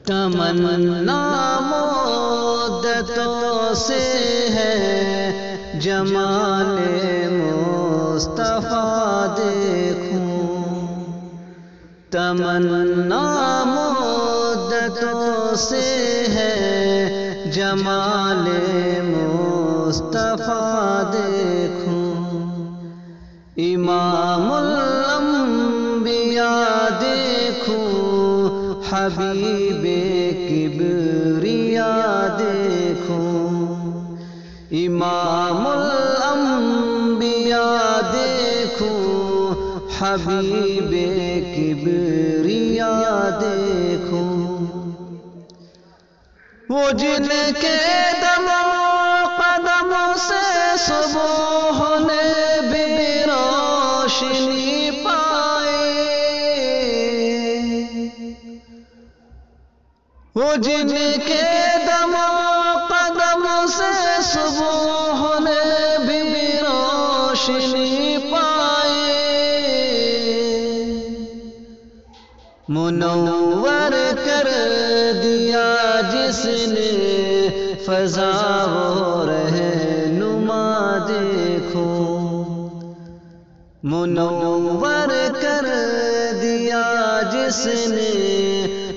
تمنا مدتوں سے ہے جمال مصطفیٰ دیکھوں، تمنا مدتوں سے ہے جمال مصطفیٰ دیکھوں، امام الانبیاء دیکھوں، حبیب کبریاء دیکھوں، امام الانبیاء دیکھوں، حبیب کبریاء دیکھوں، وہ جن کے دم و قدم سے صبح نے بھی روشنی پائی، وہ جن کے دم و قدم سے صبح نے بھی روشنی پائی، منور کر دیا جس نے فضا و رہنما دیکھو، منور کر دیا جس نے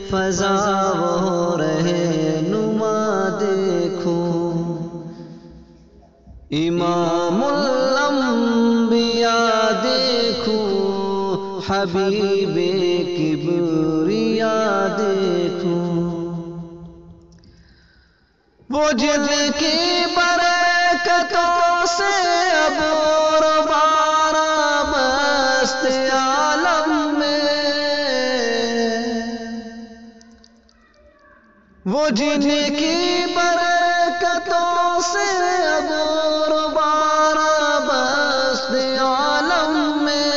فضا و رہنما دیکھو، امام الانبیاء دیکھو، حبیب کبریاء دیکھو، وہ جن کی برکتوں سے عبور بارہ مست عالم میں، وہ جن کی برکتوں سے عبور بارہ مست عالم میں،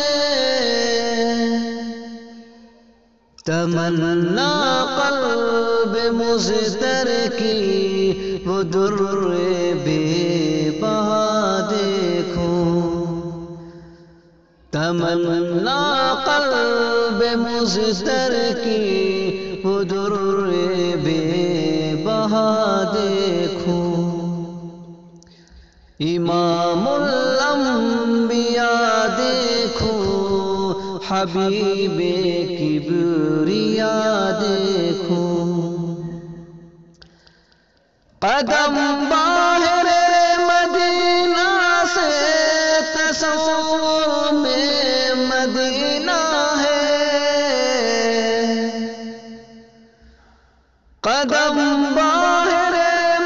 تمنا قلب مضطر کی وہ در بے بہا دیکھو، تمنا قلب مضطر کی وہ در بے بہا دیکھو، امام الانبیاء دیکھو، حبیب کبریاء دیکھو، قدم باہر مدینہ سے تصور میں مدینہ ہے، قدم باہر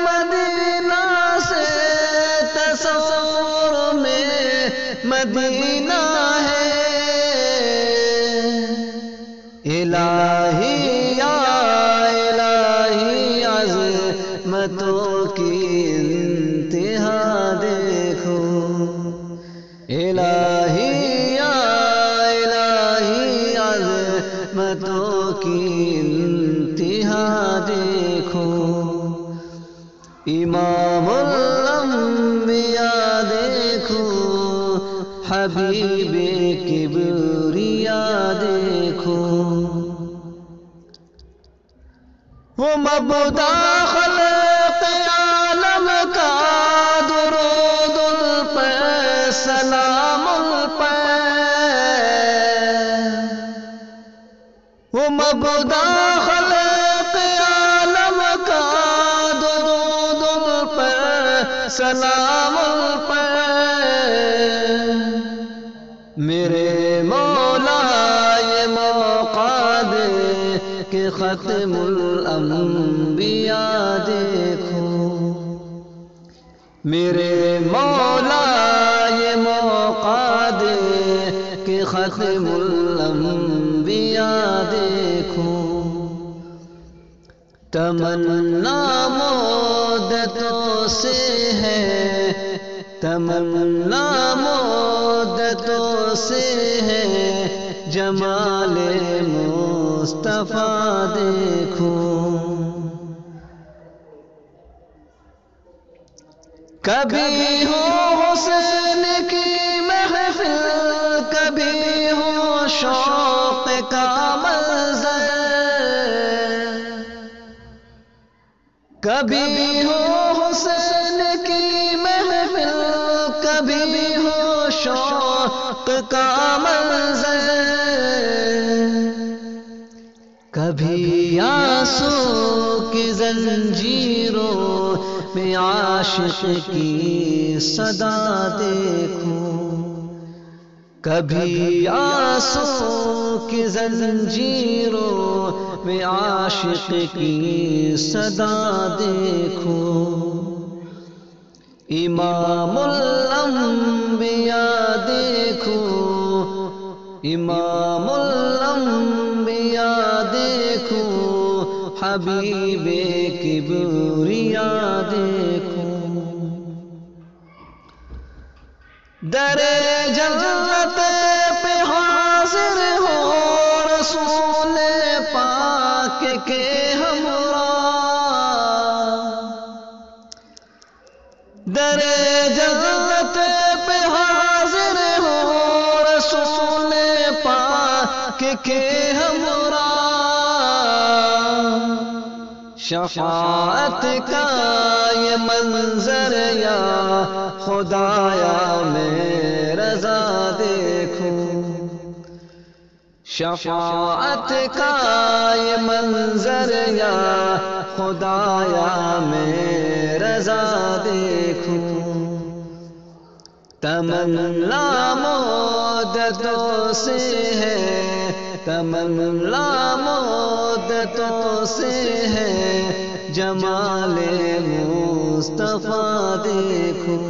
مدینہ سے تصور میں مدینہ ہے، الہی یا الہی عظمتوں کی انتہا دیکھو، الہی یا الہی عظمتوں کی انتہا دیکھو، امام الانبیاء دیکھو، حبیب کبریاء دیکھو، وہ مبدا خلق عالم کا درود پہ سلام پہ، وہ مبدا خلق عالم کا درود پہ سلام پہ، میرے مولا یہ موقع دے کہ ختم الانبیاء دیکھو، میرے مولا یہ موقع دے کہ ختم الانبیاء دیکھو، تمنا مدتوں سے ہے، تمنا مدتوں سے ہے جمال مصطفیٰ دیکھو، کبھی ہو حسین کی محفل، کبھی ہو شوق کا منظر، کبھی ہو حسین کی محفل، کبھی ہو شوق کا منظر، کبھی آنسو کی زنجیروں میں عاشق کی صدا دیکھوں، کبھی آنسو کی زنجیروں میں عاشق کی صدا دیکھوں، امام الانبیاء دیکھوں، امام الانبیاء دیکھوں، حبیب کبریا دیکھوں، در جنت پہ حاضر ہو رسول پاک کے ہمراہ، در جنت پہ حاضر ہو رسول پاک کے ہمراہ، شفاعت کا یہ منظر یا خدایا میں رضا دیکھوں، شفاعت کا یہ منظر یا خدایا میں رضا دیکھوں، تمنا مدتوں سے ہے، تمنا مدتوں سے ہے، جمال مصطفیٰ دیکھوں،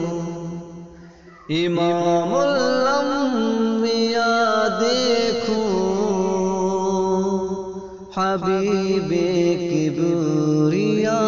امام الانبیاء دیکھوں، حبیب کبریا